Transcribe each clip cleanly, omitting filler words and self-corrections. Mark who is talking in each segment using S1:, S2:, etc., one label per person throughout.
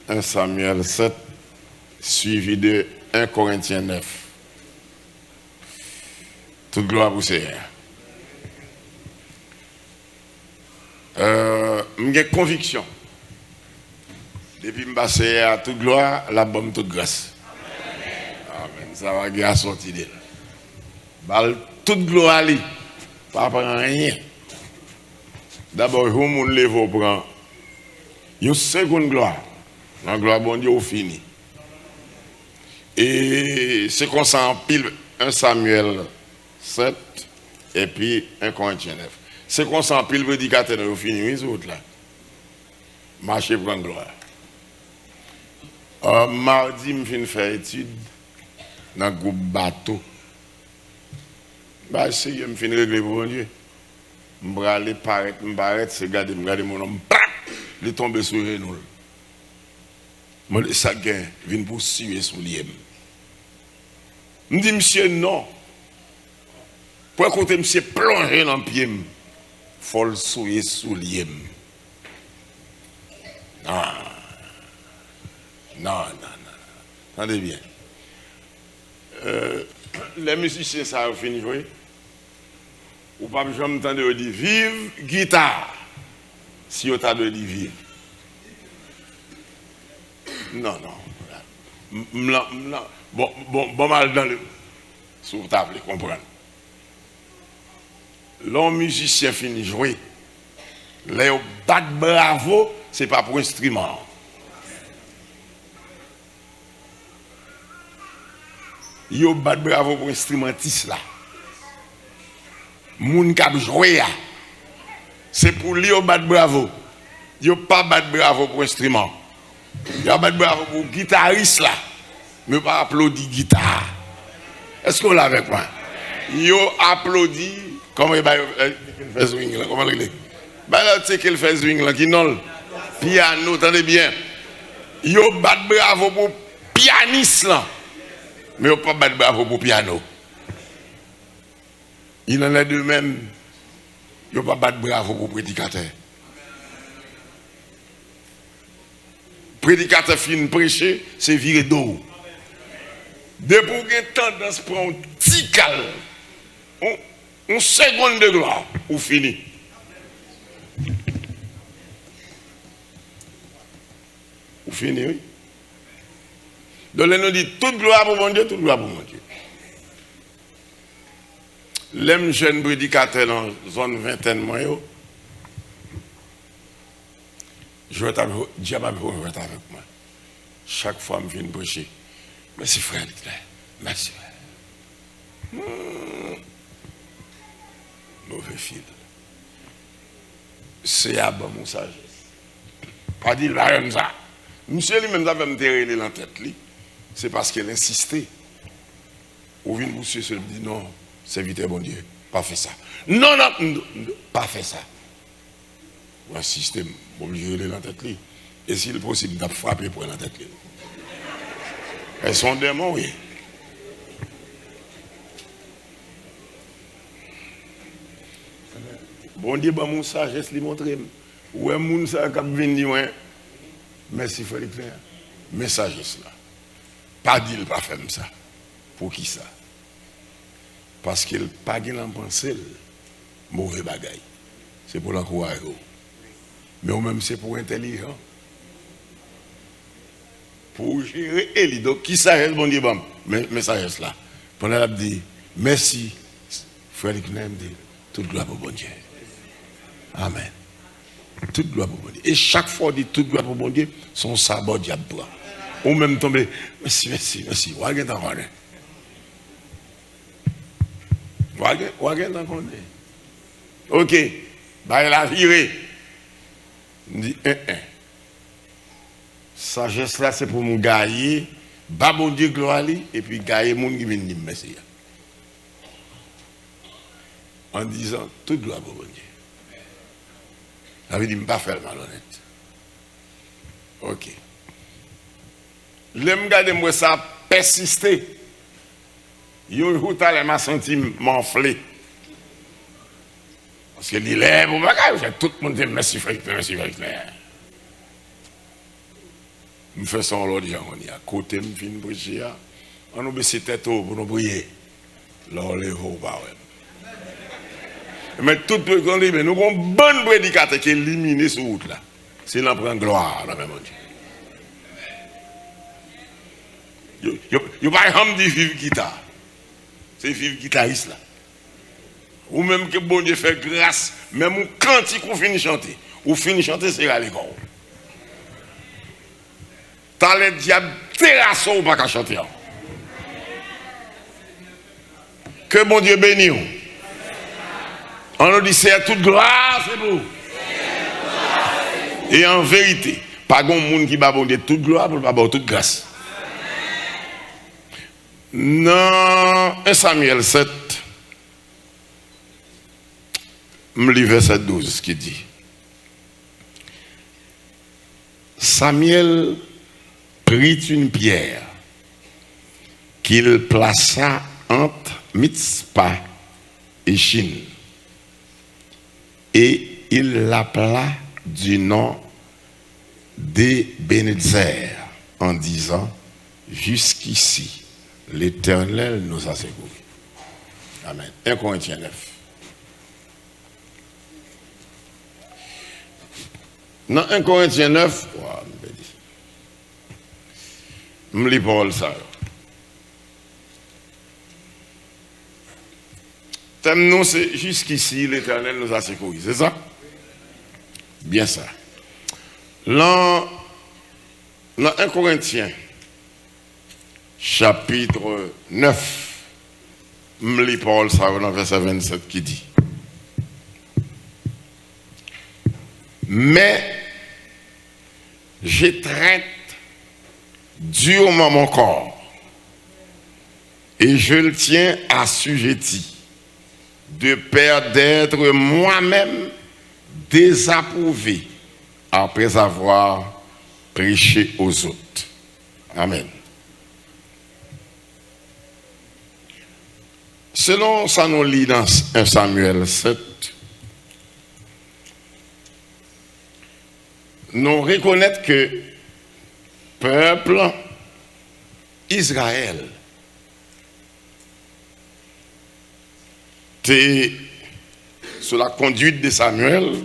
S1: 1 Samuel 7, suivi de 1 Corinthiens 9. Toute gloire pour Seigneur. J'ai conviction. Depuis que je passe à toute gloire, la bonne toute grâce. Amen. Ça va bien sortir d'elle. Toute gloire, pas prendre rien. D'abord, vous mon lever prend une seconde gloire. La gloire, bon Dieu, au fini. Et c'est qu'on s'en pile 1 Samuel 7 et puis 1 Corinthiens 9. C'est qu'on s'en pile prédicateur au fini, oui, c'est autre là. Marcher pour la gloire. Mardi, je viens faire étude dans le groupe bateau. Je me finis régler pour Dieu. Je vais aller paraître, c'est garder mon homme. Il est tombé sur les genoux. Je dis, ça gagne, vient pour suer sous l'IM. Je dis, monsieur, non. Pour écouter, monsieur, plonger dans le pied. Il faut le souiller sous l'IM. Non. Attendez bien. Les musiciens, ça a fini, oui. Ou pas, je m'entends dire, vive guitare. Si on t'a dit vive. Non. Bon mal dans le. Si vous t'avez comprendre. L'homme musicien finit jouer. Les bat bravo, c'est pas pour instrument. Yo bat bravo pour instrumentiste là. Moun k'ap jouer là. C'est pour lui yo bat bravo. Yo pas bat bravo pour instrument. Yo bat bravo pour guitariste là. Mais pas applaudir guitare. Est-ce qu'on l'a avec moi? Yo applaudit comment il fait swing là, comment il est? Bah là tu sais qu'il fait swing là qui non. Piano, attendez bien. Yo bat bravo pour pianiste là. Mais on ne peut pas battre bravo pour piano. Il en est de même. Il ne peut pas battre bravo pour prédicateur. Prédicateur fin prêcher, c'est virer d'eau. Depuis qu'il y a tendance pour un petit calme, une seconde de gloire, ou fini. Ou fini, oui. Donc, nous dit toute gloire pour mon Dieu, toute gloire pour mon Dieu. Les jeunes prédicateurs dans la zone vingtaine, je vais avec moi. Chaque fois, je viens prêcher. Merci, frère. Merci, frère. Mauvais fil. C'est à bon mon sagesse. Pas dire là comme ça. Monsieur lui-même, ça va me terrer dans la tête. C'est parce qu'elle insistait. Ou vient monsieur se dit non, serviteur bon Dieu, pas fait ça. Non, pas fait ça. Ou insister, obligé de la tête. Et s'il est possible, de frapper pour la tête. Elles sont démons, oui. Bon Dieu, mon sagesse, lui montrer. Ou un monde qui vient dire, merci, frère Claire. Mais sagesse là. Pas dire pas faire ça. Pour qui ça? Parce qu'il n'a pas de pensée, mauvais bagaille. C'est pour l'encourager. Mais même c'est pour intelligent. Pour gérer Eli. Donc qui sagesse, bon Dieu, bon. Mais sagesse là. Pendant la dit, merci, frère Claire, toute gloire pour bon Dieu. Amen. Toute gloire pour bon Dieu. Et chaque fois, on dit toute gloire pour bon Dieu, son sabot diable. Ou même tomber, merci. Ouagé t'en connaît. Ouagé t'en connaît. Ok, bah il a viré. Il dit, sagesse là, c'est pour me gagner, bah bon Dieu gloire, et puis gagner mon qui vient dire merci. En disant, toute gloire pour bon Dieu. Ça veut dire, je ne pas faire malhonnête. Ok. L'aime garder moi ça persister. Yo jour elle m'a senti m'enfler. Parce que il est pour bagage, tout le monde dit merci frère. Je fais ça l'autre jour, on y a côté, je finis de prêcher. On nous baisse tête pour nous prier. Là, on lève au bas. Mais tout le monde dit, mais nous avons une bonne prédicateur qui est éliminé sur route là. C'est là prend gloire dans le même Dieu. Il n'y a pas de vivre guitare. C'est vivre guitariste là. Ou même que bon Dieu fait grâce, même quand il finit de chanter, ou finit de chanter, c'est à l'école. T'as le diable terrasse ou pas qu'à chanter. Que bon Dieu bénisse. On nous dit c'est toute gloire, c'est beau. Et en vérité, pas grand monde qui va bon Dieu toute gloire pour pas avoir toute grâce. Dans 1 Samuel 7, je lis verset 12 qui dit Samuel prit une pierre qu'il plaça entre Mitzpah et Shin et il l'appela du nom d'Ebenezer en disant jusqu'ici l'Éternel nous a secourus. Amen. 1 Corinthiens 9. Dans 1 Corinthiens 9, je lis Paul ça. Thème nous, c'est jusqu'ici l'Éternel nous a secourus. C'est ça? Bien ça. Dans 1 Corinthiens, chapitre 9, je lis Paul ça dans verset 27 qui dit mais je traite durement mon corps et je le tiens assujetti de peur d'être moi-même désapprouvé après avoir prêché aux autres. Amen. Selon ça nous lit dans 1 Samuel 7, nous reconnaissons que peuple Israël était sous la conduite de Samuel,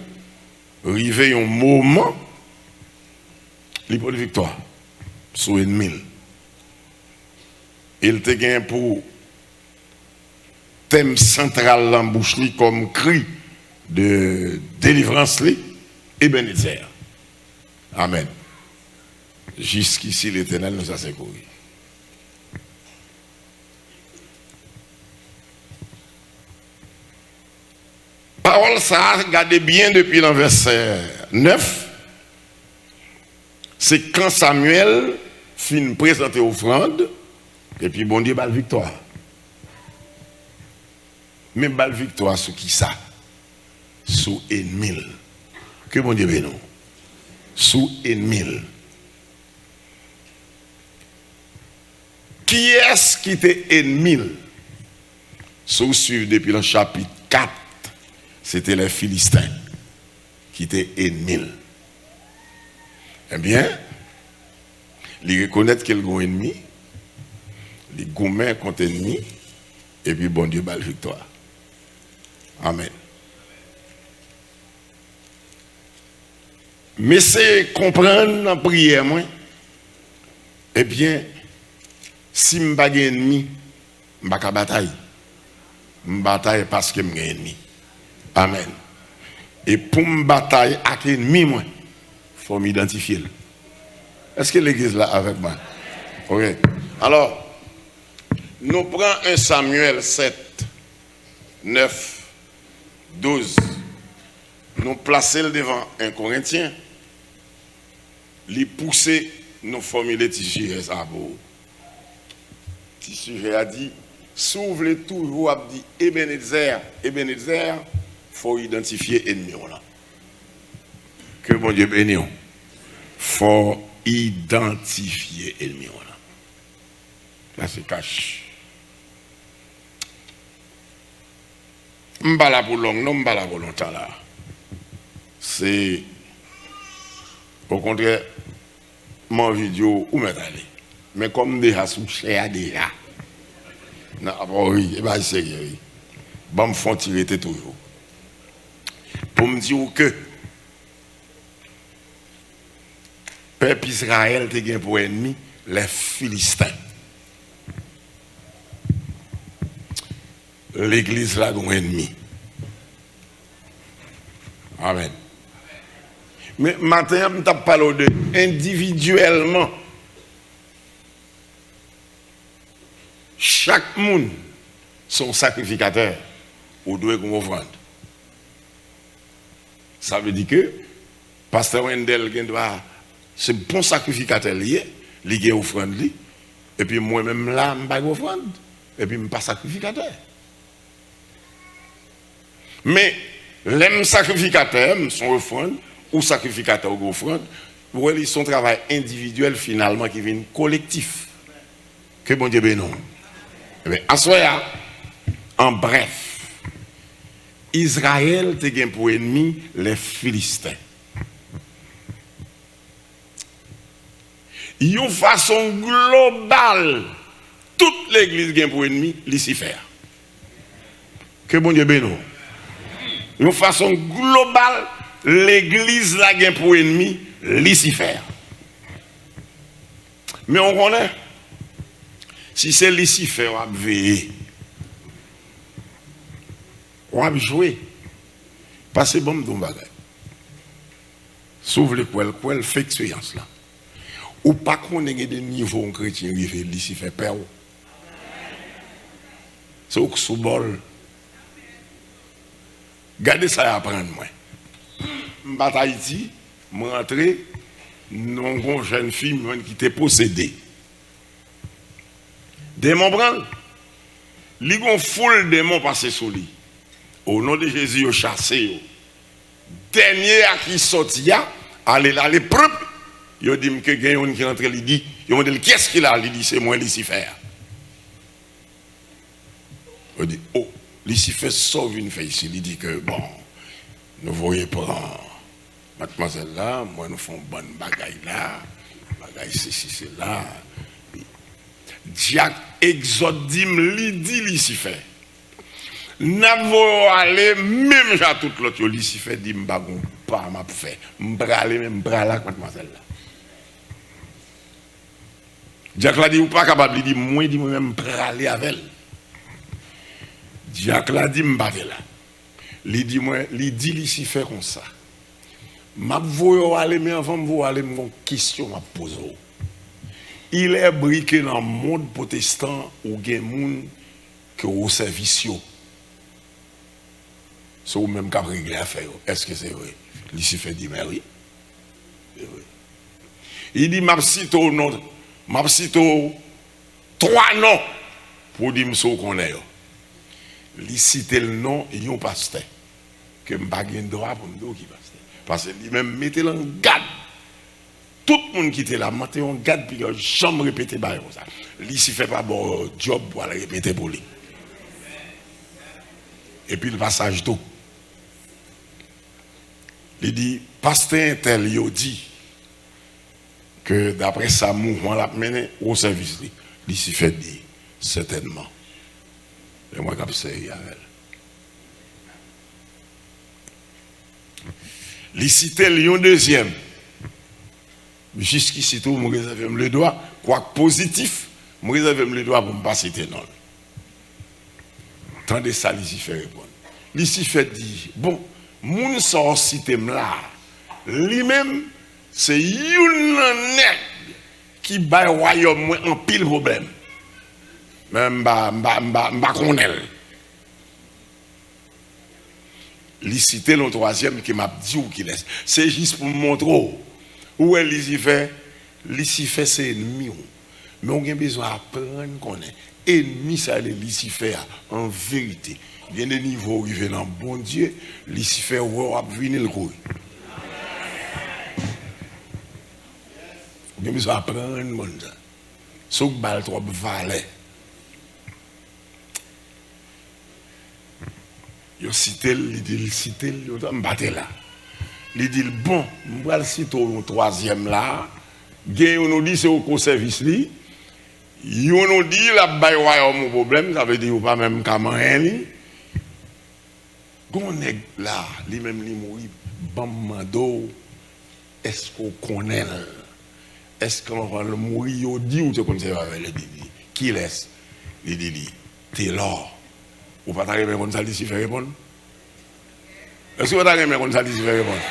S1: arrivé un moment, il pour victoire sur l'ennemi. Il était gagné pour thème central l'embouche comme cri de délivrance et Ebenezer. Amen. Jusqu'ici, l'Éternel nous a secourus. Parole ça, regardez bien depuis le verset 9. C'est quand Samuel finit présenter offrande, et puis bon Dieu, balle victoire. Mais balle victoire sur qui ça? Sous ennemi. Que bon Dieu bénisse. Sous ennemi. Qui est-ce qui était ennemi? Sous suivre depuis le chapitre 4, c'était les Philistins qui étaient ennemis. Eh bien, ils reconnaissent qu'ils ont ennemi, les gourmets contre ennemis, et puis bon Dieu, balle victoire. Amen. Mais c'est comprendre dans la prière, moi, eh bien, si je n'ai pas d'ennemi, je ne vais pas bataille. Je bataille parce que je suis ennemi. Amen. Et pour me batailler avec l'ennemi, il faut m'identifier. Est-ce que l'église là avec moi? Ok. Alors, nous prenons 1 Samuel 7, 9, 12. Nous plaçons devant un Corinthien. Les pousser, nous formuler tissu à beau. Tissu a dit, s'ouvre toujours, a dit Ebenezer, Ebenezer, il faut identifier l'ennemi. Que bon Dieu bénisse. Il faut identifier l'ennemi. Là, c'est cache. Je ne suis pas là pour long, non, je ne suis pas là pour longtemps là. C'est, au contraire, mon vidéo où m'est allé. Mais comme déjà sous cher déjà. Non, oui, et bien c'est oui. Bon me font tirer toujours. Pour me dire que peuple Israël te gagne pour ennemi les Philistins. L'église là un ennemi. Amen. Mais maintenant, je t'ai parlé de individuellement. Chaque monde, son sacrificateur, ou doit comprendre. Ça veut dire que, pasteur Wendel, c'est un bon sacrificateur lié, il a offrande, et puis moi-même là, je n'ai pas offrande, et puis je ne suis pas sacrificateur. Mais, les sacrificateurs, son offrande, ou sacrificateur ou offrande, ils sont travail individuel finalement qui vient collectif. Que bon Dieu bénisse. Eh bien, en bref, Israël te gagne pour ennemi les Philistins. Une façon globale, toute l'église gagne pour ennemi Lucifer. Que bon Dieu bénisse. Une façon globale, l'église la gagne pour ennemi Lucifer. Mais on connaît, si c'est Lucifer, on va veiller. On va jouer. Passez bon dans le bagage. Sauf le quoi, fait expérience là. Ou pas qu'on ait des niveaux chrétiens qui fait Lucifer peur. C'est au sous-bol. Gardez ça à apprendre moi. Je suis à Haïti, je suis rentré, une jeune fille qui était possédée. Démon prend, il y a une foule de démons passés sur lui. Au nom de Jésus, il a chassé. Dernier à qui sorti, allez là, les propres. Il a dit que quelqu'un qui rentre, il dit, qu'est-ce qu'il a? Il dit, c'est moi Lucifer. Il dit, oh, Lucifer sauve une fille ici. Il dit que, bon, nous voyons pas. Mademoiselle là, moi nous faisons bonne bagaille là, bagaille ceci, c'est là. Diacre exode dit Lucifer. N'avons aller même à tout l'autre Lucifer dit m'bagon pas m'a fait. M'bralé même brala mademoiselle là. Diacre l'a dit ou pas capable dit moi dit moi même bralé avec elle. Diacre l'a dit m'bavé là. Il dit moi, il dit Lucifer comme ça. Je vais aller, mais avant de vous aller, une question à poser. Il est briqué dans le monde protestant où il y a des gens qui ont au service. C'est vous-même qui avez réglé l'affaire. Est-ce que c'est vrai? Lucifer dit, mais oui. Il dit, je cite trois noms pour dire ce qu'on est. Il cite le nom et un pasteur. Que je n'ai pas de droit pour me dire qui pasteur. Parce que lui-même, mettez-le en garde. Tout le monde qui était là, mettez-le en garde, puis il jamais répété comme ça. Lui, s'il ne fait pas bon job pour aller répéter pour lui. Et puis le passage tout. Il dit, pasteur tel, il dit que d'après ça, mouvement l'a mené au service. Lucifer dit, certainement. Et moi, comme ça, il y a elle. Il citait Lyon deuxième. Jusqu'ici, tout, je réserve le droit, quoique positif, je réserve le droit pour ne pas citer non. Tandis ça, Lucifer répond. Lucifer dit, bon, moun sort cité là, lui-même, c'est une nègre qui bat le royaume en pile problème. Même m'a connaît. Il cité le troisième qui m'a dit où qu'il laisse. C'est juste pour me montrer où est Lucifer. Lucifer c'est ennemi. Mais on a besoin d'apprendre qu'on est ennemi, ça est Lucifer en vérité. Il y a des niveaux qui viennent dans bon Dieu. Lucifer va venir le coup. On a besoin d'apprendre le monde. Sauf que bal trop valet. Il cité, il dit, il battait là. Il dit, bon, je vais le citer au troisième là, on nous dit c'est au service li. On nous dit la bail royaume problème, ça veut dire pas même comment rien. Gon nèg là, lui même li mourir bam mando. Est-ce qu'on connaît? Est-ce qu'on va le mourir ou dit ou tu connais avec le dit qui laisse? Il dit t'es là. Ou pas t'arriver comme ça d'ici faire répondre? Est-ce que vous t'arriver comme ça d'ici faire répondre?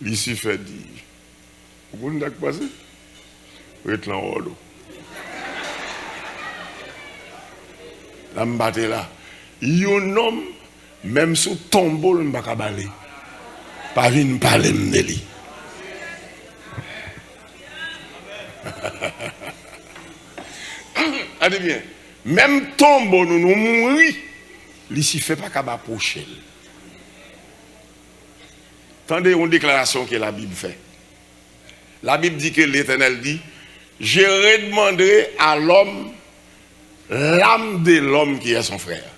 S1: L'ici fait dit. Vous connaissez ce qui passe? Vous êtes là en haut. Là, je batte là. Un homme, même sous tombeau, je ne vais pas parler. Pas venir parler de lui. Allez bien. Même tombeau, nous nous mourons. L'ici fait pas qu'à approcher. Attendez une déclaration que la Bible fait. La Bible dit que l'Éternel dit, je redemanderai à l'homme l'âme de l'homme qui est son frère.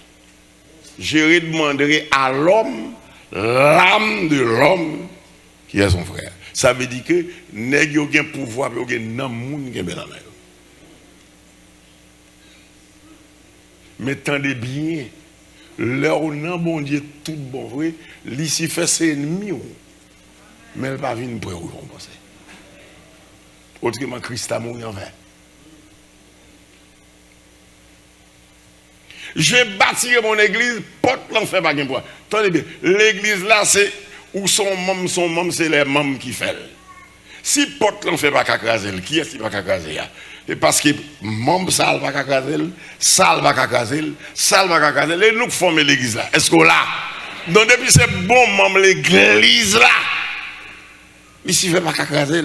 S1: Je redemanderai à l'homme l'âme de l'homme qui est son frère. Ça veut dire que nèg yo gen pouvoir, yo gen nan moun gen ben. Mais tendez bien, leur nan bon Dieu tout bon vrai, l'ici fait ses ennemis, mais elle pas venir pour vous penser. Autrement, Christ a mouru en vain. Je bâtirai mon église, porte l'enfer pas gain. Attendez bien, l'église là, c'est où son membre, c'est les membres qui font. Si porte l'enfer pas craser, qui est-ce qui va craser? Et parce que membre ça va craser, ça va craser, ça va craser, et nous formons l'église là. Est-ce qu'on là? Donc depuis c'est bon membre l'église là, ici fait pas craser.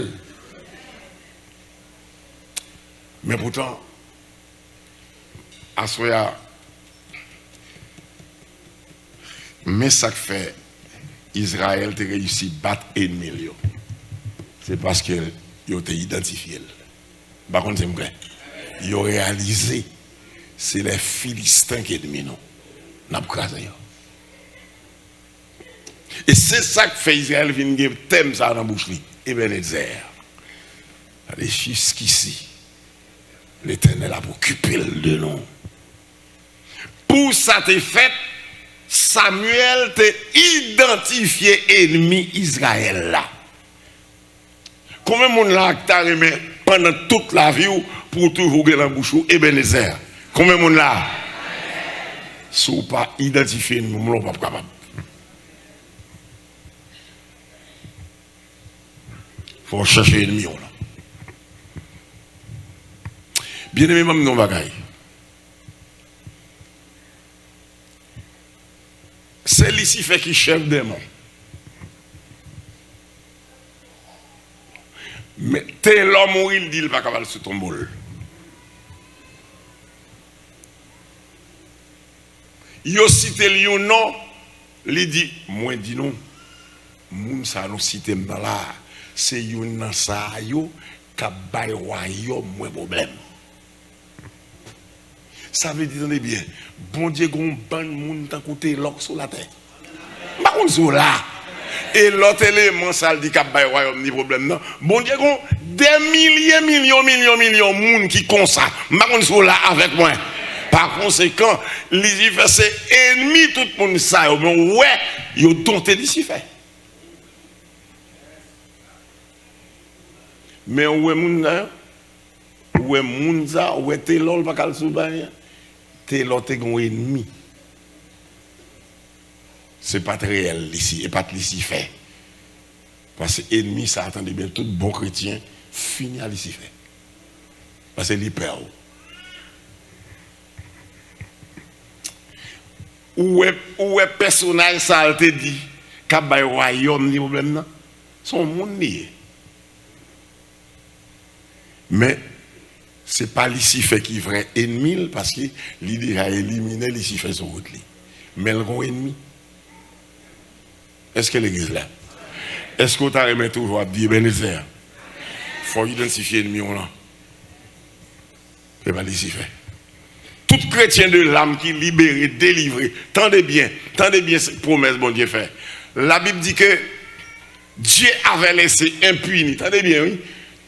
S1: Mais pourtant, à ce moment, mais ça fait Israël a réussi à battre l'ennemi. C'est parce qu'il a été identifié. Par contre, c'est vrai. Ils ont réalisé c'est les Philistins qui sont ennemis. Et c'est ça que fait Israël venir thème ça dans la bouche. Ebenezer. Allez, jusqu'ici. L'Éternel a occupé de nous. Pour ça t'est fait, Samuel t'a identifié ennemi Israël là. Combien de monde là t'a remis pendant toute la vie pour toujours dans la bouche Ebenezer? Combien de monde là? Si vous pas identifié, nous ne sommes pas capables. Il faut chercher ennemi là. Bien aimé, même non bagaille. C'est ici fait qui chef démon. Mais t'es l'homme où il dit il va pas capable sur ton bol. Yo cité le nom, il dit moi dis non. Moun ça nous cité dans là, c'est yon nan sa yo ka bay royaume moins problème. Ça veut dire, bien, bon Dieu, gon ban moun tan côté l'ok sur la terre. Pas on sur là. Et l'autre élément, ça dit qu'à bay royaume ni problème non. Bon Dieu, gon des millions moun qui comme ça. Pas on sur là avec moi. Par conséquent, les fait c'est ennemi tout le monde ça. Mais ouais, yo dompté d'ici fait. Mais ouais moun là, ouais moun ça, ouais t'es lol pas cal sou baye. T'es l'autre ennemi. C'est pas très réel ici, et pas ici fait. Parce que ennemi, ça attendait bien tout bon chrétien, finit à l'ici fait. Parce que l'hyper. Où est personnage ça a été dit, qu'à bay royaume ni problème non, son monde lié. Mais c'est pas l'ici fait qui est vrai ennemi parce que l'idée a éliminé l'ici fait son route. Mais le grand ennemi. Est-ce que l'église là? Est-ce qu'on t'a remis toujours à dire Ebenezer? Il faut identifier l'ennemi là. C'est pas l'ici fait. Tout chrétien de l'âme qui est libéré, délivré, tendez bien cette promesse bon Dieu fait. La Bible dit que Dieu avait laissé impuni, attendez bien, oui,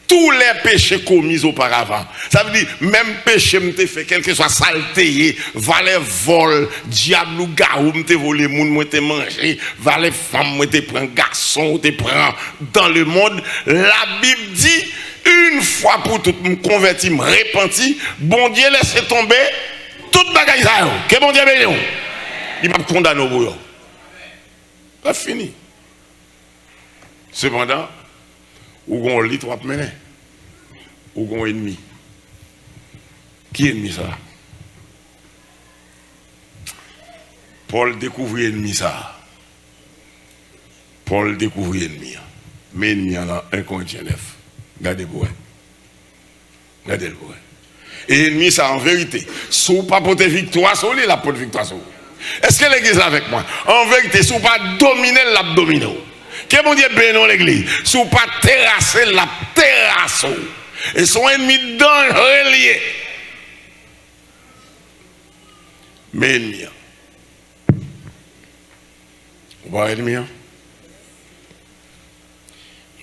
S1: tous les péchés commis auparavant. Ça veut dire, même péché m'te fait, quel que soit saleté, valet vol, diable ou garou m'te volé, moun m'te mangé, valet femme m'te prend, garçon m'te prend dans le monde. La Bible dit, une fois pour toutes, me converti, me repenti, bon Dieu laisse tomber toute bagaille ça. Que bon Dieu bénisse. Il va me condamner pour vous. Pas fini. Cependant, où on lit trois mener, où on ennemi. Qui est ennemi ça? Paul découvre l'ennemi ça. Paul découvre l'ennemi. Mais l'ennemi en 1 Corinthiens 9. Regardez pour regardez le pour. Et l'ennemi ça en vérité. Si vous pas porter victoire, sur lui la porte victoire sur vous. Est-ce que l'église est avec moi? En vérité, si vous pas dominer l'abdominaux. Que mon Dieu bénisse l'église. Si vous pas terrasser la terrasse. Et son ennemi dangereux lié. Mais ennemi. Vous voyez l'ennemi?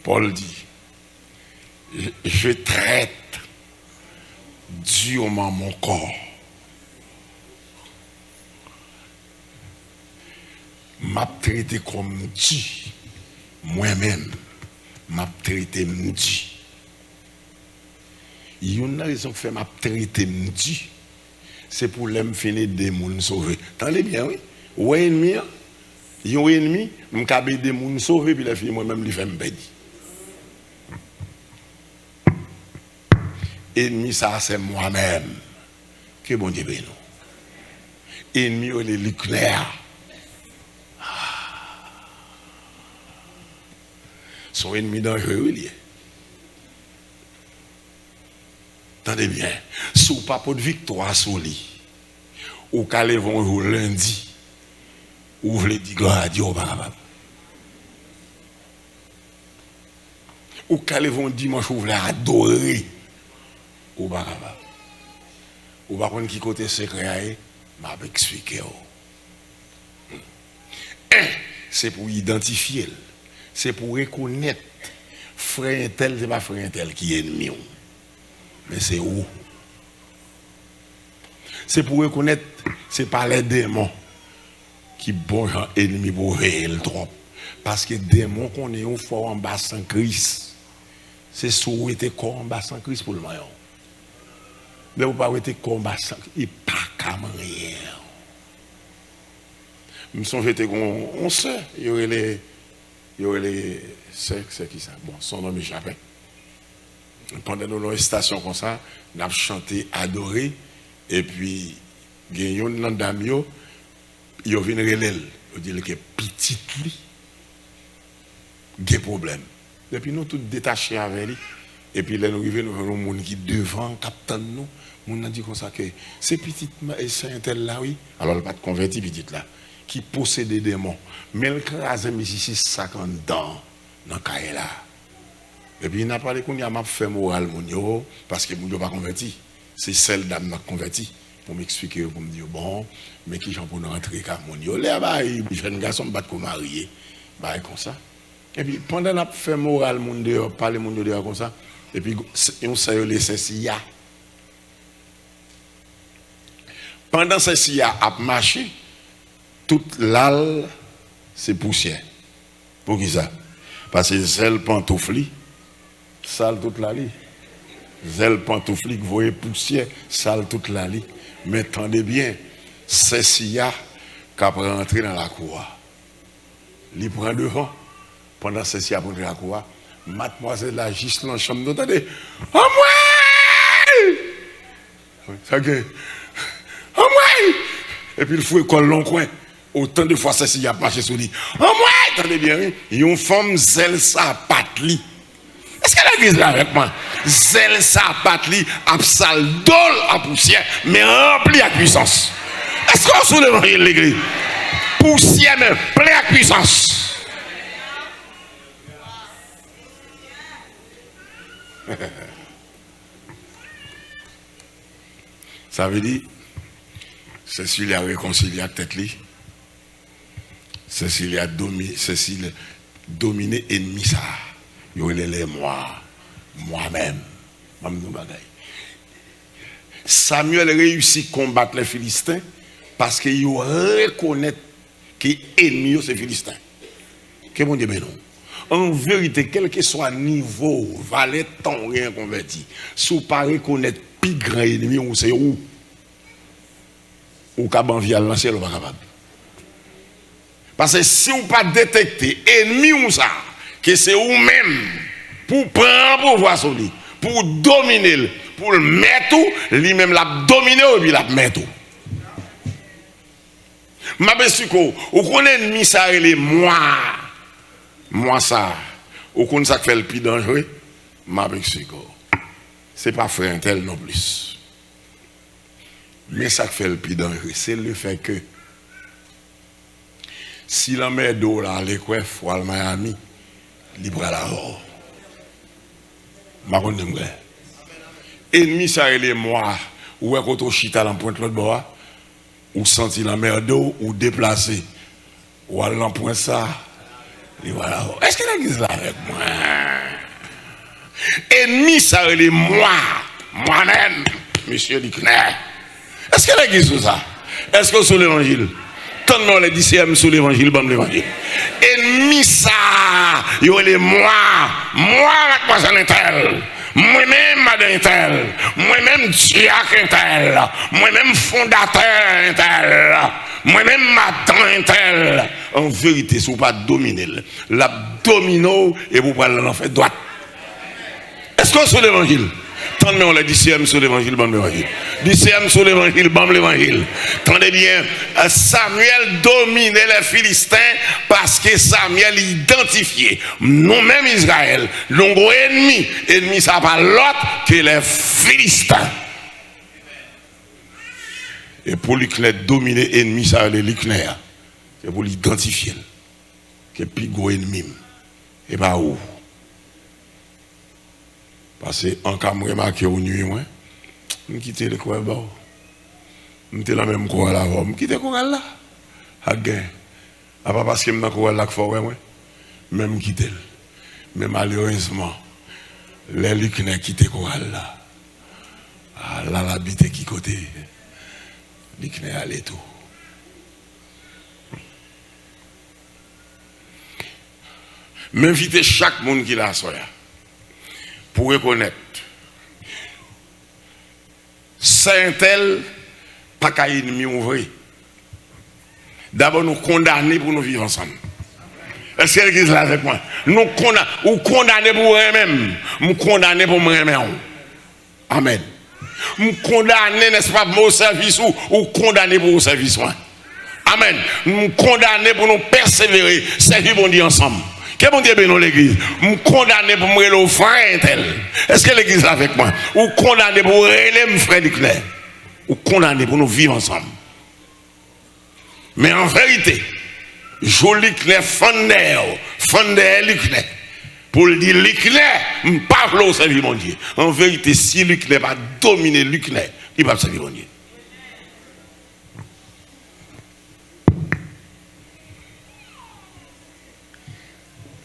S1: Paul dit, je traite durement mon corps. M'a traité comme Dieu. Moi-même, m'a traité Dieu. Il y a une raison qui fait m'a traité Dieu. C'est pour l'homme finir des gens sauvés. Attendez bien, oui. Ou ennemi, il y a un ennemi, je vais des gens sauvés, puis la fille moi-même, lui fait me pédir. Ennemi, ça, c'est moi-même. Que bon Dieu bénisse. Ennemi, il est nucléaire. Son ennemi dangereux, il est. Attendez bien. Si vous n'avez pas de victoire sur lui, ou qu'allez vous lundi, ou vous voulez dire gloire à Dieu, ou qu'allez vous dimanche, vous voulez adorer, ou pas capable. Ou pas qui côté secret, m'a expliqué. C'est pour identifier, c'est pour reconnaître frère tel, c'est pas frère tel qui est ennemi. Mais c'est où? C'est pour reconnaître, c'est pas les démons qui bon gens ennemis pour veiller le trop. Parce que les démons qu'on est une fois en bas sans Christ, c'est sous été corps en bas sans Christ pour le maillot. Mais vous pas été corps en bas sans Christ, il n'y a pas qu'à rien. Nous sommes jetés on sait, il y aurait les c'est qui ça? Bon, son nom m'échappait. Pendant nos stations comme ça, nous avons chanté, adoré, et puis, il y a un dame, il y a une relève, il dit que petit lui, des problèmes. Et puis nous tous détachés avec lui, et puis là nous arrivons, nous avons un monde qui devant, captant nous, nous avons dit comme ça que c'est petit c'est un tel là, oui, alors il pas de converti petit là, qui possède des démons, mais le crase, mais ici, 50 ans, dans le cas là. Et puis il n'a pas parlé qu'on y a fait moral, parce que mon Dieu pas converti. C'est celle dame qui converti. Pour m'expliquer, pour me dire, bon, mais qui j'en pour rentrer car mon Dieu, là, jeune garçon me bat comme marié. Bah, comme ça. Et puis pendant qu'on a fait moral, mon Dieu, parler mon Dieu comme ça. Et puis on s'est laissé SIA. Pendant ce SIA a marché, toute l'âle, c'est poussière. Pour qui ça? Parce que celle pantoufli, sale toute la lit. Zèle pantoufli, vous voyez poussière, sale toute la lit. Mais attendez bien, c'est Sia qui a rentré dans la cour. Il prend devant. Pendant que Sia a rentré dans la cour, mademoiselle la juste dans la chambre, vous entendez? Oh moi! Ça que. Oh moi! Et puis il faut école long coin. Autant de fois Sia a marché sur lui. Oh moi! Attendez bien, il y a une femme zèle sa patli. Est-ce que l'église là avec moi? Zèle sa patli, absal dol à poussière, mais rempli à puissance. Est-ce qu'on se souvient de l'église? Poussière, mais plein à puissance. Ça veut dire, Cécile a réconcilié avec tête li. Cécile a dominé, Cécile dominer ennemi ça. Yo les moi-même. Samuel réussit à combattre les Philistins parce qu'il reconnaît que l'ennemi c'est Philistins. Que bon Dieu ben non. En vérité, quel que soit le niveau, valet ton rien converti, si vous ne reconnaître plus grand ennemi, on sait où. Ou caban vial lancer le pas capable. Parce que si vous pas détecter ennemi ou ça, que c'est vous-même pour prendre pouvoir sur lui, pour dominer, pour le mettre lui-même l'a dominer ou bien l'a mettre. Ma besiko, ou connaît ennemi ça et moi ça, ou connaît ça fait le plus dangereux, ma besiko. C'est pas frère tel non plus. Mais ça fait le plus dangereux, c'est le fait que si la mer d'eau là, les quoi, faut aller Miami, libre à la mort. Ma connais moi. Ennemi ça et moi, ou est quand on chita dans pointe l'autre bord, ou senti la mer d'eau, ou déplacé, ou aller dans point ça, libre à la mort. Est-ce que l'église là avec moi? Ennemi ça et moi-même, monsieur Dicner. Est-ce que l'église est ça? Est-ce que c'est l'évangile? Quand nous les DCM sur l'évangile, bon l'évangile. Ennemi ça, yo les moi j'en ai tel. Moi-même madame tel. Moi-même diacre tel. Moi-même fondateur tel. Moi-même madame tel. En vérité, si vous pas dominer, la domino et vous parlez en fait droite. Est-ce que c'est l'évangile? Tendez on les DCM sur l'évangile, bon l'évangile. DCM sur l'évangile, bon l'évangile. Tendez bien, Samuel dominait les Philistins parce que Samuel identifiait nous-mêmes Israël, l'ongro ennemi. Ennemi, ça pas l'autre que les Philistins. Et pour lui dominer ennemi, ça les Licnéa. C'est pour l'identifier. Que plus gros ennemi. Et pas où? Parce que en cas de remarquer au nuit, je quitte le coin là. Je suis dans le même coin là. Je quitte le coin là. Pas parce que je suis dans le coin là que je même quitter. Mais malheureusement, les gens qui quittent le coin là. Là, l'habité qui côté. Les gens qui allé tout. M'inviter chaque monde qui l'a soya. Pour reconnaître Saint-Tel pas qu'à ennemi ouvrir. D'abord nous condamner pour nous vivre ensemble. Est-ce que l'église là avec moi? Nous condamner pour eux-mêmes, nous condamner pour moi-même. Amen. Nous condamner n'est-ce pas pour au service ou condamner pour au service. Amen. Nous condamner pour nous persévérer, servir bon Dieu ensemble. Que bon Dieu bénisse l'église. Nous condamner pour me le frère tel. Est-ce que l'église est avec moi? Ou condamner pour me frère du clair. Ou condamner pour nous vivre ensemble. Mais en vérité, joli clair fonder Licner. Pour le dire Licner, je ne parle pas au service mon Dieu. En vérité, si Licner va dominer Licner, il va servir mon Dieu.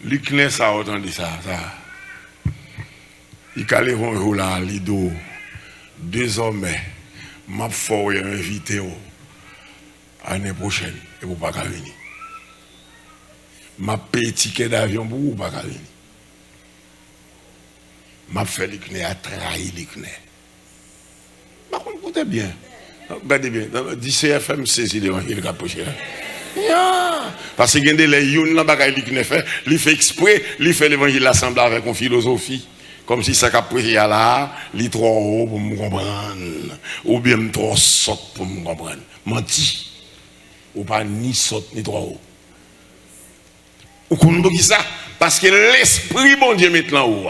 S1: Licner ça autant dit ça. Il calé un jour là, lido désormais m'a fort invité l'année prochaine et vous pas venir. M'a payé ticket d'avion pour vous pas venir. M'a fait Licner à trahir Licner. Par contre, écoutez bien. Regardez bien. DCFM saisit l'évangile qui a poché. Parce que les youn la bagaille Licner fait, il fait exprès, il fait l'évangile l'assemblée avec une philosophie. Comme si ça a pris là, il trop haut pour me comprendre. Ou bien trop saute pour me comprendre. Menti. Ou pas ni saute ni trop haut. Ou qu'on dit ça? Parce que l'esprit, bon Dieu, maintenant haut.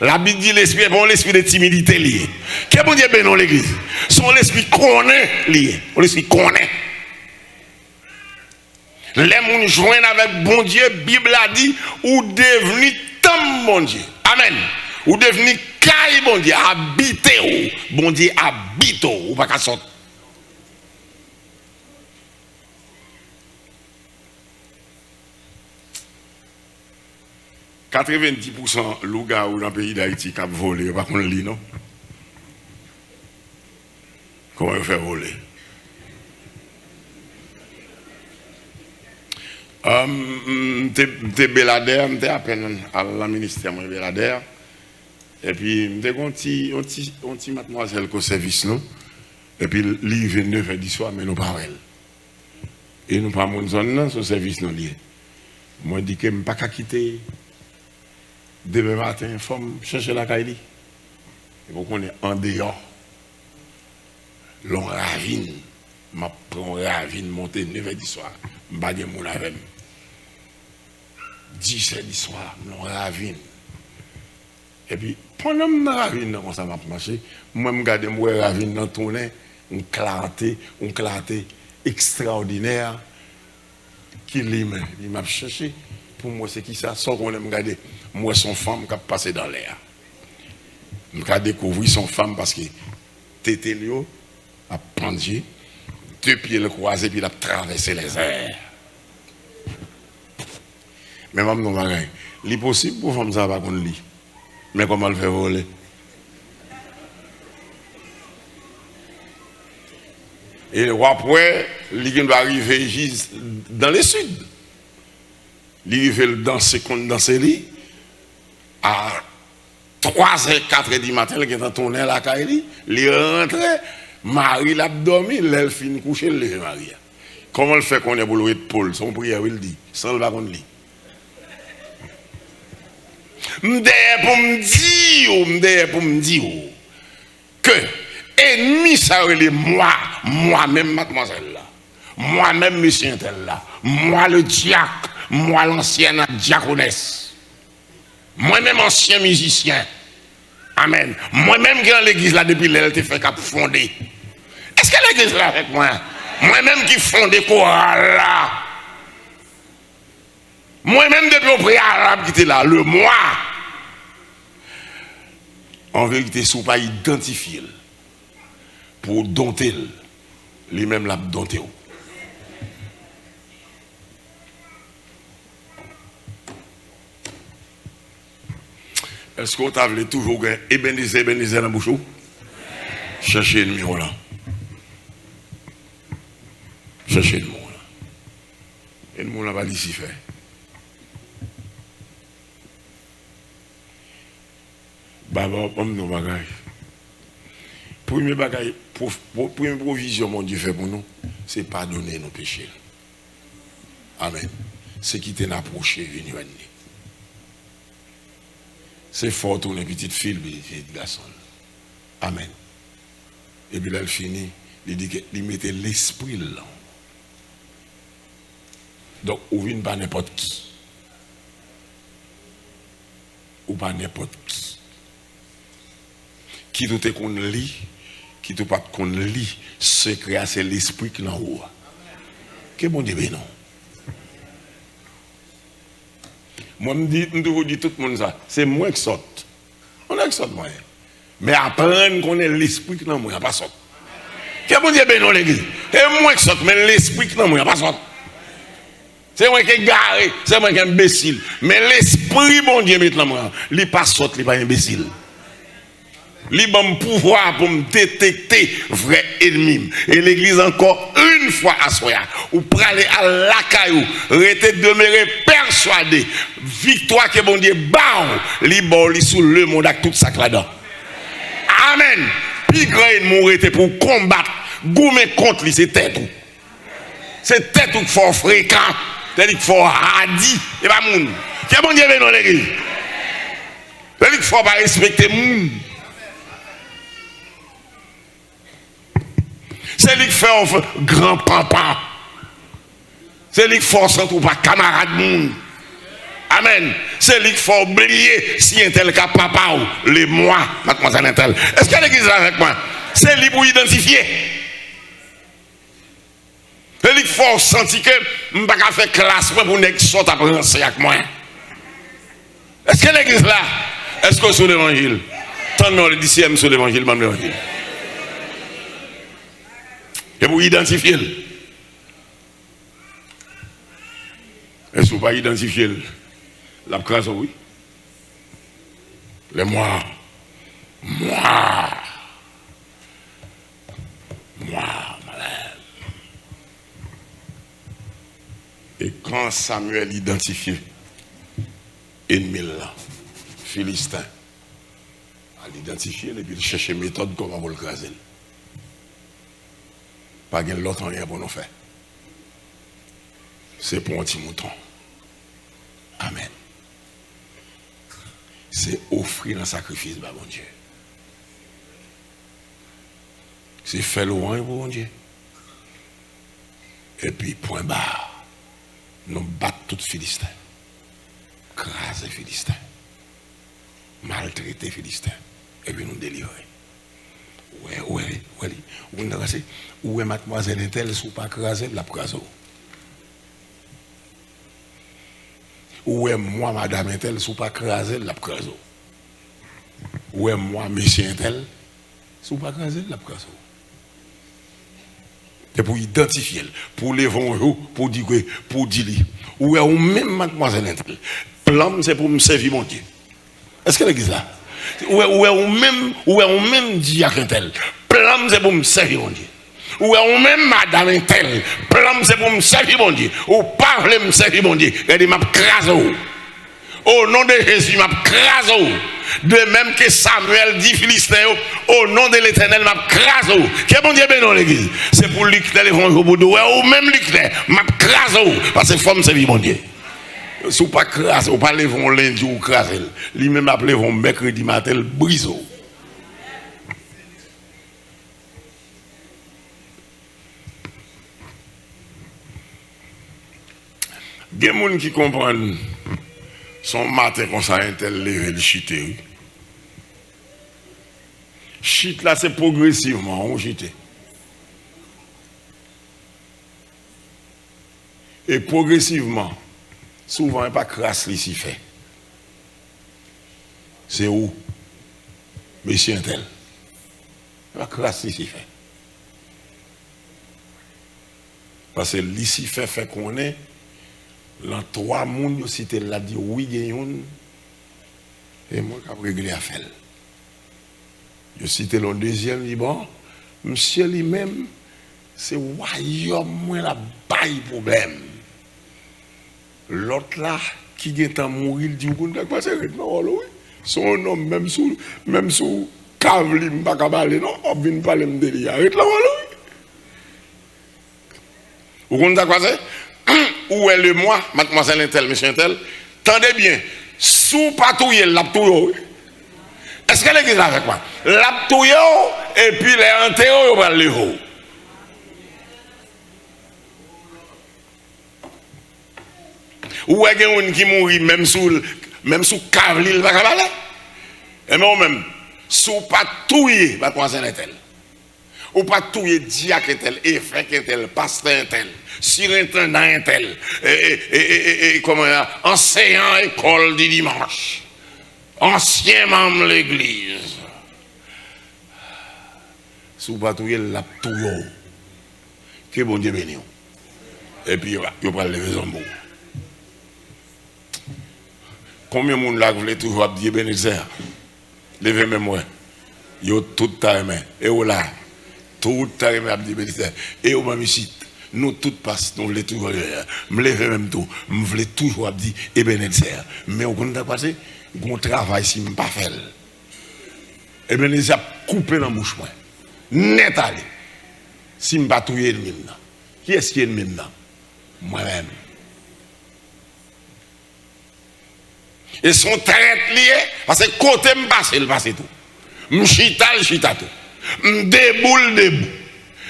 S1: La Bible dit l'esprit est bon, l'esprit de timidité lié. Qu'est-ce que bon Dieu bénit l'église? Son l'esprit connaît lié. L'esprit connaît. Les gens joignent avec bon Dieu, Bible a dit, ou devenu tam bon Dieu. Amen. Ou devenu caille bon Dieu, habité ou. Bon Dieu habite ou pas qu'à sortir. 90% louga ou dans le pays d'Haïti qui a volé, pas qu'on lit, non? Comment il fait voler? J'étais Belader, j'étais à peine à la ministère de Belader. Et puis, j'étais un petit mademoiselle au service, nous. Et puis, il est 29 et 10 soirs, mais nous parlons. Et nous parlons de zone, ce service non lié. Moi, je dis que je ne peux pas quitter. Demain matin, il faut chercher la caille. Et pour qu'on est en dehors, l'on ravine. Je prends ravine, monter 9 h du soir. Je ne vais pas mon avec 10 h du soir, l'on ravine. Et puis, pendant que je ravine, comme ça m'a marché, moi, je regarde mon ravine dans le tournée, un clarté extraordinaire qui m'a cherché. Pour moi, c'est qui ça? Sans qu'on aime regarder, moi, son femme qui a passé dans l'air. Je vais découvrir son femme parce que Tétélio a pendu, 2 pieds le croisé, puis il a traversé les airs. Mais même non, il est possible pour femme ça pas qu'on lit. Mais comment le faire voler? Et après, il doit arriver dans le sud. Il veut danser contre danser lui. À 3h, 4h du matin, il est tourné à la caille. Il rentre, Marie l'a dormi, elle finit coucher, le Marie. Comment le fait qu'on est pour le Paul? Son prière, il dit, sans le bagon de lui. M'dé pour me dire que ennemi ça est moi-même mademoiselle là, moi-même monsieur tel là, moi le diacre, moi l'ancienne diaconesse, moi-même ancien musicien, amen, moi-même qui dans l'église là depuis l'elle te fait cap fondé. Est-ce que l'église là avec moi, moi-même qui fondé chorale là, moi-même depuis au préalable qui était là, le moi. En vérité, si vous pas identifié pour dompter, lui-même l'a dompté. Est-ce qu'on t'a toujours Ebenezer dans la bouche? Cherchez le numéro là. Cherchez le numéro là. Et le numéro là va d'ici faire. Baba, nous bagaille. Premier bagaille, première provision, mon Dieu fait pour nous, c'est pardonner nos péchés. Amen. C'est quitter l'approcher, venir. C'est fort tourner petite fille, petite garçon. Amen. Et puis là, elle finit, il dit qu'il mettait l'esprit là. Donc, ou vient pas n'importe qui. Ou pas n'importe qui. Qui tout est qu'on lit, qui tout pas qu'on lit, secret c'est l'esprit qui est en haut. Que bon Dieu, non. Moi, je dis tout le monde ça, c'est moi qui saute. On a qui saute, moi. Mais apprendre qu'on est l'esprit qui est en moi, il n'y a pas saute. Que bon Dieu, non, l'église. C'est moi qui saute, mais l'esprit qui est en moi, il n'y a pas saute. C'est moi qui est garé, c'est moi qui est imbécile. Mais l'esprit, bon Dieu, maintenant, il n'est pas saute, il n'est pas imbécile. Il a un pouvoir pour me détecter vrai ennemi. Et l'église encore une fois à soi, ou pour aller à la caillou, rester demeuré persuadé, victoire que bon Dieu bat, il sous le monde avec tout ça là-dedans. Amen. Puis grand ennemi était pour combattre, goumer contre lui, c'est tête. C'est tête qu'il faut fréquent, c'est-à-dire qu'il faut hardi, et pas moun. Que bon Dieu veut dans l'église. C'est-à-dire qu'il faut pas respecter moun. C'est lui qui fait un grand papa. C'est lui qui force ou pas camarade moun. Amen. C'est lui qui faut oublier si un tel cas papa ou les moi, mademoiselle un tel. Est-ce que l'église est avec moi? C'est lui pour identifier. C'est lui qui faut sentir que je ne peux pas faire classe pour ne pas sortir à penser avec moi. Est-ce que l'église là? Est-ce que sur l'évangile? Tant non, le disciple sur l'évangile, même l'évangile. Et pour identifier. Est-ce que vous ne pas identifier la crasse, oui? Les moi. Et quand Samuel identifié ennemi là, Philistin, à l'identifier et puis il cherche méthode comment vous le craser. Pas de l'autre rien pour nous faire. C'est pour un petit mouton. Amen. C'est offrir un sacrifice, bah, mon Dieu. C'est faire loin pour mon Dieu. Et puis, point barre, nous battons tous Philistins. Craser Philistins. Maltraiter Philistins. Et puis nous délivrer. Où est mademoiselle Intel, si vous pas craser, la craser. Où est moi, madame Intel, si vous pas craser, la craser. Où est moi, monsieur Intel, si vous pas craser, la craser. C'est pour identifier, pour les vendre, pour dire, où est même mademoiselle Intel. Plan, c'est pour me servir mon Dieu. Est-ce que l'église là? Où est même diacre Intel. Plan, c'est pour me servir mon Dieu. Ou même madame un tel, plan c'est pour me servir mon Dieu. Ou pas me servir mon Dieu. Elle dit m'a crasé. Au nom de Jésus, m'a crasé. De même que Samuel dit Philistin, au nom de l'Éternel, m'a crasé. Qu'est-ce bon Dieu béni l'église? C'est pour lui que l'évangile pour nous. Ou même lui que m'a crasé. Parce que femme servir mon Dieu. Si vous pas crasé, ou pas lever lundi ou crasé. Lui-même appelé mercredi matin, briseau. Il y a des gens qui comprennent son matin comme ça, un tel levé le chité. Chite là, c'est progressivement, on chite. Et progressivement, souvent, il n'y a pas crasse ici fait. C'est où? Monsieur un tel. Il n'y a pas crasse ici fait. Parce que l'ici fait qu'on est. Dans 3 mondes, si tu l'as dit oui, gagne et moi, je vais régler à faire. Je cite le deuxième, dit bon, monsieur lui-même, c'est royaume, moi, la baille problème. L'autre là, qui est en mourir, il dit, vous ne pas c'est non, oui. Son homme, même sous cave, il ne va pas parler, non, on vient parler de délire. Arrête là, oui. Vous comprenez quoi c'est? Où est le moi, mademoiselle Intel, monsieur Intel? Tendez bien, sous patouille, l'aptouille. Est-ce que l'église avec moi? L'aptouille et puis les enterrés, on va le haut. Où est quelqu'un qui mourit même sous cavalier, il va parler? Et même, sous patouille, mademoiselle Intel. Ou patouille, diacre Intel, évêque Intel, pasteur Intel. Surintendant un tel, enseignant école du dimanche, ancien membre de l'église. Sous patrouille la touyo, que bon Dieu béni. Et puis il va lever son bout. Combien de monde là voulait toujours dire bénézer? Levez même moi. Yo tout ta main. Et là, tout ta main dire bénézer. Et au même ici. Nous tous passons, nous voulons toujours, me lever même tout, me voulons toujours dire, et bien, mais on compte passer, on travaille si je ne pas faire. Et bien, les a coupé dans la bouche, net allé. Si je ne pas touiller le même. Qui est-ce qui est le même? Moi-même. Et son traite lié, parce que côté me passe, il passe tout. Je chita tout. Je déboule.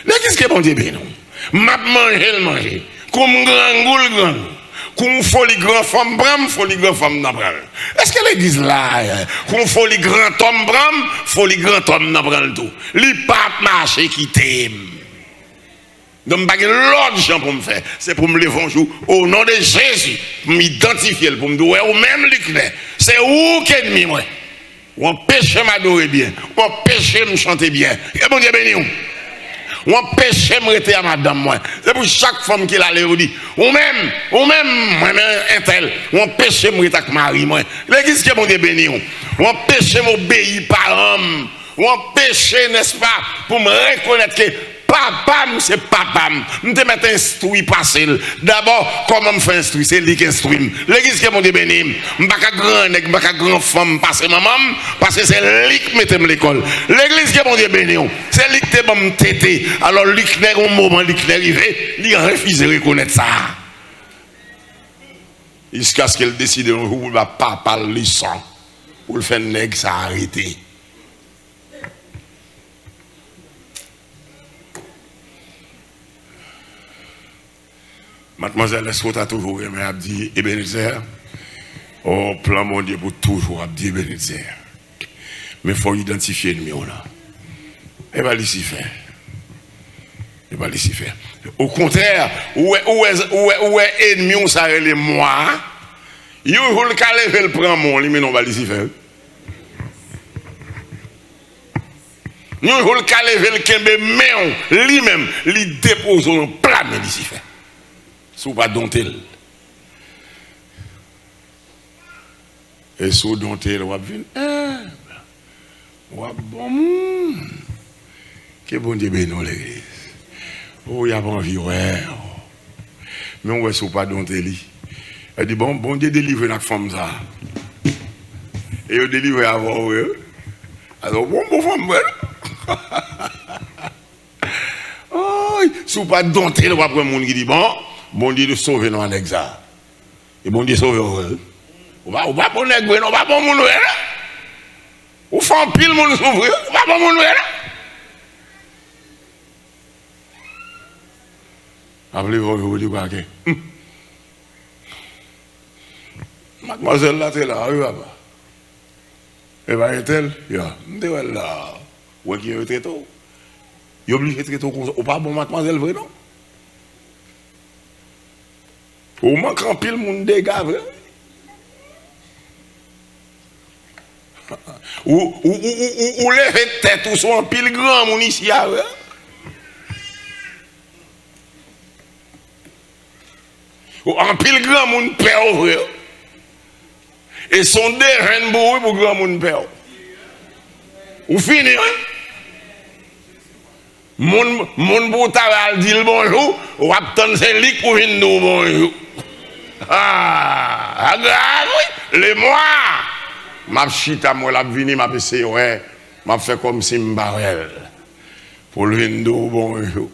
S1: Mais qu'est-ce que bon Dieu bien nous? M'a manger. Comme grand goul. Comme folie grand femme bram, folie grand femme n'abral. Est-ce que l'église là, comme folie grand homme bram, folie grand homme n'abral tout. Li pas marcher qui t'aime. Donc pas l'autre gens pour me faire, c'est pour me lever un jour au nom de Jésus, m'identifier pour me dire ou même l'éclair. C'est où qu'ennemi moi. Ou péché m'adorer bien, ou péché me chanter bien. Et bon Dieu béni. ou empêcher me rester à madame moi. C'est pour chaque femme qui l'a vous dit, ou même, moi-même, un tel, ou empêcher me rester avec mari moi. L'église qui est bon Dieu béni, ou empêcher m'obéir par homme, ou empêcher, n'est-ce pas, pour me reconnaître que papa, c'est papa. Je te mets instruit passer. D'abord, comment me faire instruire? C'est lui qui instruit. L'église qui est mon Dieu béni. Je ne suis pas grand femme passer maman, parce que c'est lui qui mette l'école. L'église qui est mon Dieu béni. C'est lui qui te bon tété. Alors, lui qui est au moment, lui qui est arrivé, il refuse de reconnaître ça. Jusqu'à ce qu'elle décide un jour, il ne va pas parler sans. Pour le faire nègre, ça a arrêté. Mademoiselle, est-ce que tu as toujours aimé Abdi Ebenezer? Oh, plan mon Dieu pour toujours Abdi Ebenezer. Mais il faut identifier le mieux là. Et va laisser faire. Et va laisser faire. Au contraire, où est ennemi, ça est moi. Il faut le caler, le prend mon, mais non, va laisser faire. Il faut le caler, le kembe, mais lui-même, il dépose un plat, mais laisser faire. Sous pas dontel. Et sous dontel, on va venir. Bon. Que bon Dieu bénisse l'église. Oh, il y a pas envie, ouais. Mais on va sous pas dontel. Elle dit, bon Dieu délivre la femme ça. Et il délivre avant, ouais. Alors, bon femme, ouais. Oh, sous pas dontel, on va prendre un monde qui dit, bon Dieu de sauver nous en exil. Et bon Dieu sauver. On va pas nègre, on va pas mon noué. Ou fait un pile mon sauver, on va pas mon noué. Appelez-vous, vous dites que mademoiselle là, t'es là, oui, papa. Et va est-elle? Ya, m'te là. Ou qui est très tôt. Il obligé de très tôt comme ça. Ou pas bon mademoiselle vrai non? Ou manque en pile mon dégât vrai? Ou lever tête ou soit en pile grand mon ici vrai? Ou en pile grand mon père vrai? Et son déjeuner pour grand mon père. Ou fini hein? Mon boutaval dit bonjour, ou attend c'est lui pour venir nous bonjour. Ah, oui, les mois. Ma chita, moi, la vini, ma pissé, ouais, m'a fait comme si m'barrel. Pour le venir nous bonjour.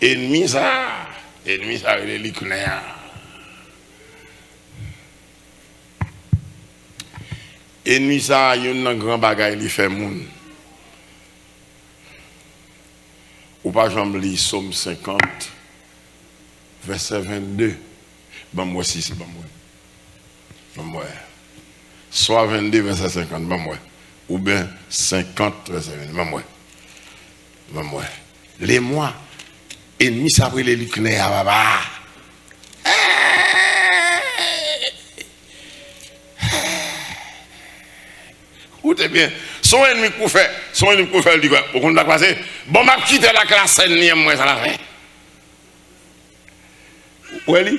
S1: Ennemi ça, il est l'icnéa. Ennemi ça, il y a un grand bagage, il fait moun. Ou pas j'en lis Somme 50, verset 22. Bon, moi aussi, c'est bon, moi. Bon, moi. Soit 22, verset 50, bon, moi. Ou bien 50, verset 22, bon, moi. Bon, moi. Les mois, ennemis, ça brûle les lucnéa, baba. Écoutez bien, son ennemi pour faire, il dit quoi? Au compte de la classe, bon, m'a quitté la classe, moi, ça l'a fait. Où est-il?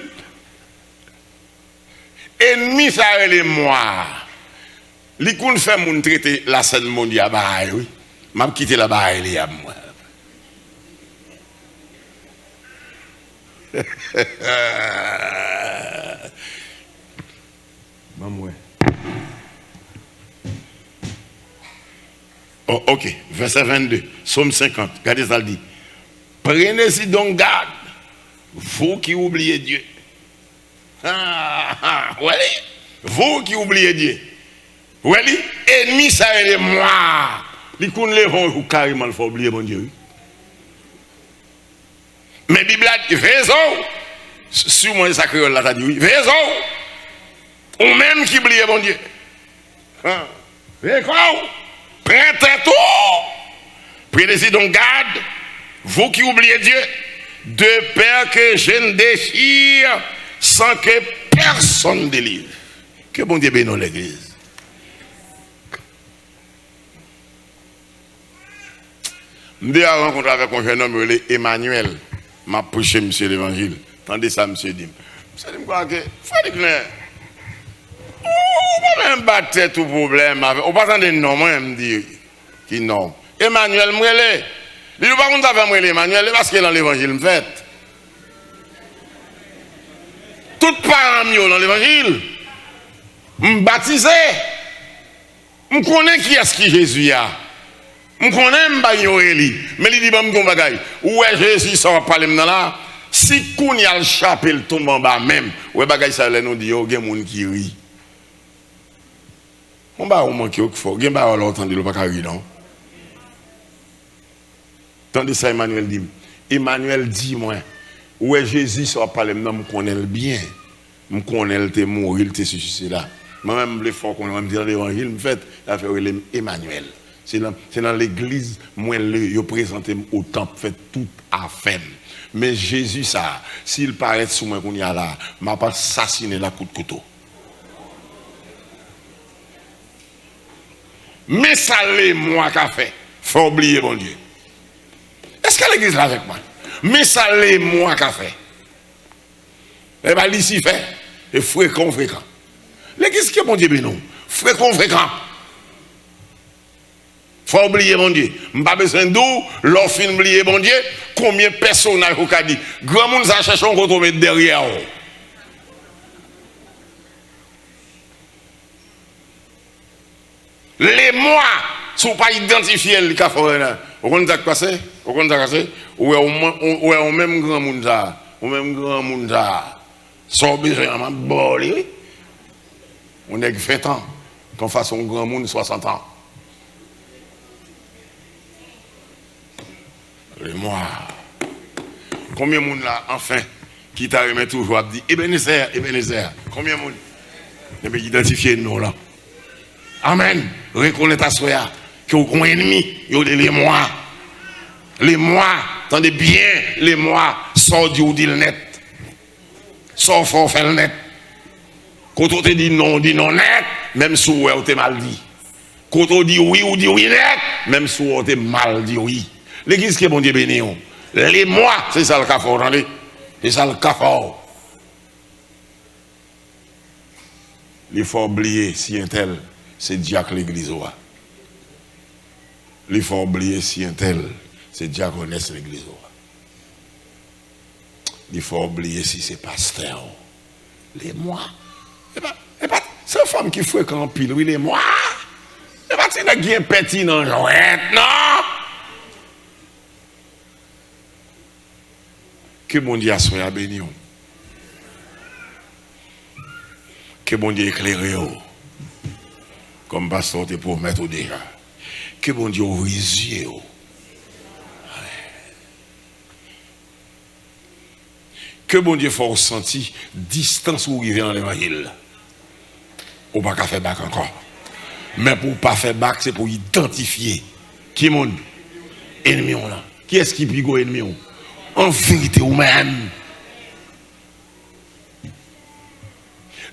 S1: Ennemi, ça est moi. Li qu'on fait mon traiter la scène mondiale, bah oui. M'a quitté la bah il y a moi. Maman. Oh, ok, verset 22, Somme 50, regardez ça le dit. Prenez-y donc garde, vous qui oubliez Dieu. Ouais, vous qui oubliez Dieu. Ouais, ennemi, ça est moi. Les qu'on les vont carrément, il faut oublier mon Dieu. Mais Bible a dit, raison. Sur moi, ça créole là, t'as dit oui, raison. Ou même qui oublie mon Dieu. D'accord? Prêtez tout. Prenez-y donc garde, vous qui oubliez Dieu, de peur que je ne déchire sans que personne délivre. Que bon Dieu bénisse l'église. Je rencontré avec un jeune homme, Emmanuel. M'a prêché monsieur l'évangile. Tendez ça, monsieur dit. Monsieur dit quoi que Frédéric Claire. On va même battre tout problème. On va attendre non, moi je me dis qui non. Emmanuel Mwele. Il ne va pas contre Mwele Emmanuel parce qu'il est dans l'évangile me fait. Tout parents dans l'évangile. Me baptisé. Je connais qui est-ce qui Jésus a. Je connais Mbayoeli. Mais il dit, bon, bagay. Où est Jésus sort parler maintenant là? Si qu'on y a le chapelle tombe en bas même, ouais, bagay ça nous dit, il y a des gens qui rient. On va au manquer au fort. Il y a des gens qui entendent le pas rire, non? Tandis ça, Emmanuel dit, moi, où est Jésus sort parler maintenant, je connais le bien. Je connais le te mourir, le te suicider là. Moi-même, les fois qu'on va me dire l'évangile, me fait, il a fait Emmanuel. C'est dans l'église, moi, je présente au temple, fait tout à fait. Mais Jésus, ça, s'il paraît sous moi qu'on y a là, m'a pas assassiné la coup de couteau. Mais ça, c'est moi qui a fait. Faut oublier, mon Dieu. Est-ce que l'église est avec moi? Mais ça, c'est moi qui a fait. Eh bien, ici, fait. Et fréquent. L'église qui est mon Dieu, non? Fréquent. Faut oublier mon Dieu. M'pas besoin d'où, l'offre oublier mon Dieu, combien de personnages vous avez dit. Grand monde ça cherche qu'on te mettre derrière. Les mois, si vous pas identifier le café là. Vous connaissez ce passé? Vous connaissez ou est même grand monde ça, ou même grand monde ça. Sans besoin de bolé. On est 20 ans. Qu'on fasse un grand monde 60 ans. Et moi, combien de monde là, enfin, qui t'a remis toujours à dire Ebenezer, combien de monde? Eh bien, identifiez nous là. Amen. Reconnaissez à soi que vous avez un ennemi, les mois, attendez bien, les mois, sort du dit le net. Sort fort, fait le net. Quand on te dit non net, même si on te mal dit. Quand on dit oui, ou dit oui net, même si on te mal dit oui. L'église qui est bon Dieu béni. Les mois, c'est ça le cafard, attendez. C'est ça le cafard. Il faut oublier si un tel, c'est diacre l'église. Il faut oublier si un tel, c'est diaconesse l'église. Il faut oublier si c'est pasteur. Les mois. C'est une femme qui fréquente en pile, oui, les mois. Et pas c'est qui est petit dans non. Que bon Dieu soit béni. Que bon Dieu éclaire. Comme pasteur te promettre déjà. Que bon Dieu ouvre les yeux. Que bon Dieu faut sentir distance où il vient dans l'évangile. On va pas faire bac encore. Mais pour pas faire bac, c'est pour identifier qui est mon ennemi là. Qui est-ce qui pigo ennemi? En vérité ou même.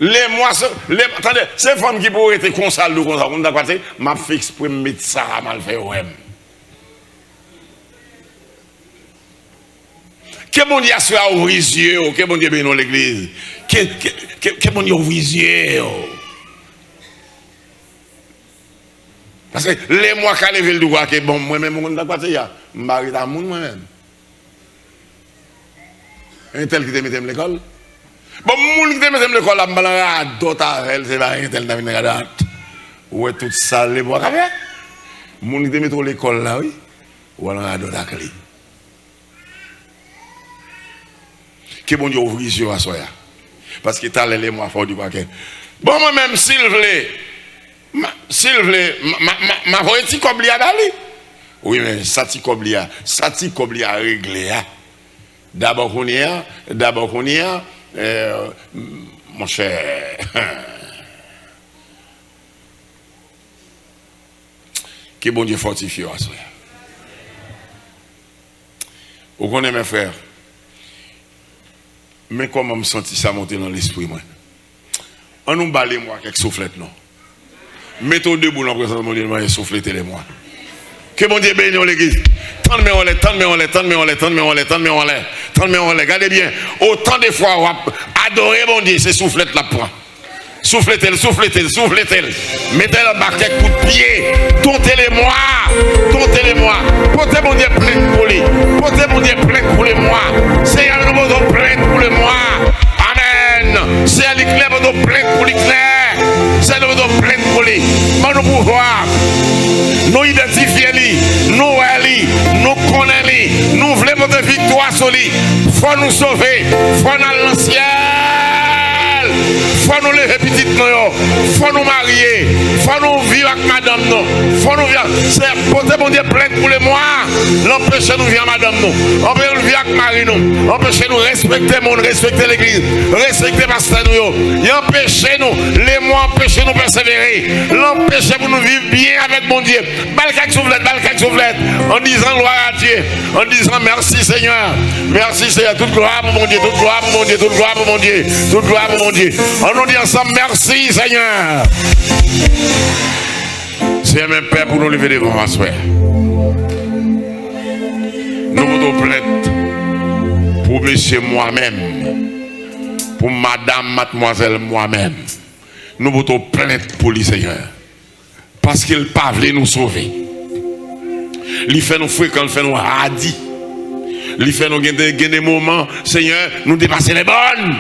S1: Les mois, attendez, ces femmes qui pourraient être consales de comme ça, on d'accord, m'a fait exprès mettre ça à mal faire ou même. Que bon Dieu soit ouvrir les yeux, que bon Dieu bénisse l'église. Que bon Dieu ouvre les yeux. Parce que les mois qui levé le droit, que bon, moi-même, on d'accord, je marie dans le monde moi-même. Un tel qui te mette l'école. Bon, moun qui te mette l'école, là, d'autres avec c'est pas un tel qui te mette l'école. Ouais, tout ça, les bois café. Moun qui te mette l'école là, oui. Ou alors, d'autres avec. Que bon Dieu ouvre les yeux à soi. Parce que t'as les mois fort du paquet. Bon, moi-même, s'il vous plaît, ma voix est-il coblia d'aller? Oui, mais ça t'y coblia réglé. D'abord qu'on y a, mon cher. Que bon Dieu fortifie à soi. Vous connaissez mes frères? Mais comment me sentis ça monter dans l'esprit, moi? On nous balait moi quelques soufflettes, non? Mettez debout dans le présent de mon Dieu, soufflettez les moi. Que bon Dieu bénisse l'église. Tant de on l'est, tant de on l'est, tant de on l'est, tant de on l'est, tant de on l'est, tant de on l'est. Regardez bien, autant de fois, on va adorer bon Dieu, c'est soufflette la pointe. Soufflez-elle, soufflez-elle, soufflez-elle. Mettez-la en bas quelques coups de pied. Tontez-les-moi. Tontez-les-moi. Portez mon Dieu plainte pour lui. Portez mon Dieu plainte pour les mois. Seigneur, nous avons plainte pour les mois. Amen. Seigneur, l'éclair, nous avons plainte pour l'éclair. Seigneur, nous avons plainte pour lui. Mais nous pouvoir nous identifier lui, nous aller, nous connaître lui, nous voulons votre victoire sur lui. Faut nous sauver. Faut nous aller dans le ciel. Faut nous lever petit nous, faut nous marier, faut nous vivre avec madame nous, faut nous vivre. C'est porter mon Dieu plainte pour les mois, l'empêcher nous vivre madame nous, empêcher nous vivre avec mari nous, empêcher nous respecter le monde, respecter l'église, respecter pasteur nous, et empêcher nous, les mois empêcher nous persévérer, l'empêcher pour nous vivre bien avec mon Dieu. Balcac soufflette, en disant gloire à Dieu, en disant merci Seigneur, merci Seigneur, toute gloire pour mon Dieu, toute gloire pour mon Dieu, toute gloire pour mon Dieu, toute gloire pour mon Dieu. On nous dit ensemble, merci Seigneur. C'est même Père pour nous lever devant ma soeur. Nous vous plainte pour monsieur moi-même, pour madame, mademoiselle moi-même. Nous vous plainte pour lui Seigneur. Parce qu'il pas voulu nous sauver. Il fait nous fouiller quand il fait nous radis. Il fait nous gagner des moments, Seigneur, nous dépasser les bonnes.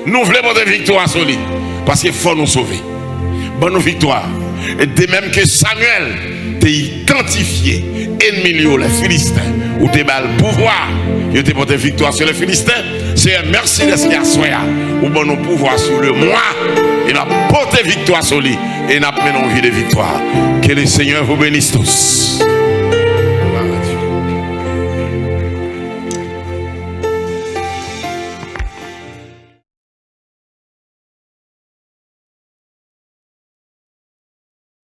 S1: Nous voulons votre victoire sur lui. Parce qu'il faut nous sauver. Bonne victoire. Et de même que Samuel t'a identifié ennemi les Philistins, ou t'es bas le pouvoir, il t'a porté victoire sur les Philistins. C'est un merci de ce qu'il y a soya, ou bon nous pouvoir sur le moi, et n'a porté victoire sur lui, et n'a mené une vie de victoire. Que le Seigneur vous bénisse tous.